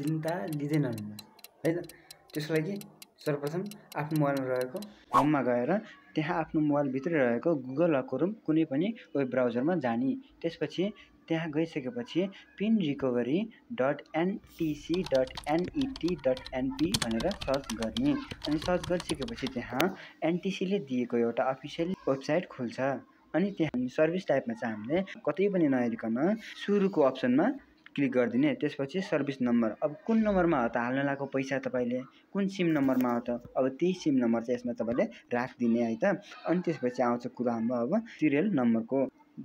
चिन्ता लिँदैनन् है त। त्यसको लागि सर्वप्रथम आफ्नो मोबाइलमा रहेको होममा गएर त्यहाँ आफ्नो मोबाइलभित्र रहेको गुगल वा क्रोम कुनै पनि वेब ब्राउजरमा जाने। त्यसपछि त्यहाँ गइसकेपछि pinrecovery.ntc.net.np भनेर सर्च गर्ने। अनि सर्च गरिसकेपछि त्यहाँ एनटिसीले दिएको एउटा अफिसियल वेबसाइट खुल्छ। अनि त्यहाँ सर्भिस टाइपमा चाहिँ हामीले कतै पनि नहेरिकन सुरुको अप्सनमा क्लिक गरिदिने। त्यसपछि सर्भिस नम्बर, अब कुन नम्बरमा हो त हाल्न लागेको पैसा तपाईँले, कुन सिम नम्बरमा हो त, अब त्यही सिम नम्बर चाहिँ यसमा तपाईँले राखिदिने है त। अनि त्यसपछि आउँछ कुरा हाम्रो अब सिरियल नम्बरको।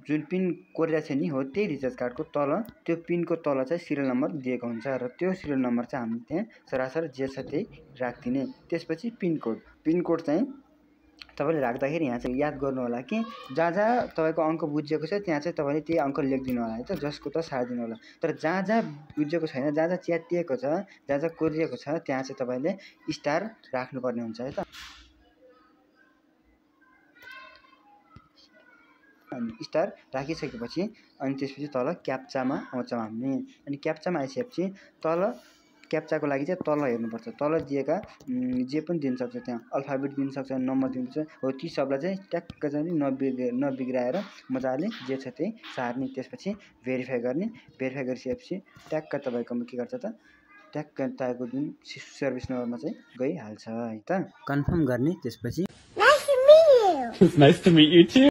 जुन पिन कोरिरहेको छ नि हो त्यही रिचार्ज कार्डको तल त्यो पिनको तल चाहिँ सिरियल नम्बर दिएको हुन्छ र त्यो सिरियल नम्बर चाहिँ हामीले त्यहाँ सरासर जे छ त्यही राखिदिने। त्यसपछि पिनकोड चाहिँ तपाईँले राख्दाखेरि यहाँ चाहिँ याद गर्नु होला कि जहाँ जहाँ तपाईँको अङ्क बुझिएको छ त्यहाँ चाहिँ तपाईँले त्यही अङ्क लेखिदिनु होला है त, जसको त सारिदिनु होला। तर जहाँ जहाँ बुझिएको छैन, जहाँ जहाँ च्यातिएको छ, जहाँ जहाँ कोरिएको छ त्यहाँ चाहिँ तपाईँले स्टार राख्नुपर्ने हुन्छ है त। अनि स्टार राखिसकेपछि अनि त्यसपछि तल क्याप्चामा आउँछौँ हामी। अनि क्याप्चामा आइसकेपछि तल क्याप्चाको लागि चाहिँ तल हेर्नुपर्छ। तल दिएका जे पनि दिन सक्छ, त्यहाँ अल्फाबेट दिन सक्छ, नम्बर दिन सक्छ हो, ती सबलाई चाहिँ ट्याक्क चाहिँ नबिग्राएर मजाले जे छ त्यही सार्ने। त्यसपछि भेरिफाई गर्ने। भेरिफाई गरिसकेपछि ट्याक्क तपाईँकोमा के गर्छ त, ट्याक्क तपाईँको जुन सर्भिस नम्बरमा चाहिँ गइहाल्छ है त, कन्फर्म गर्ने। त्यसपछि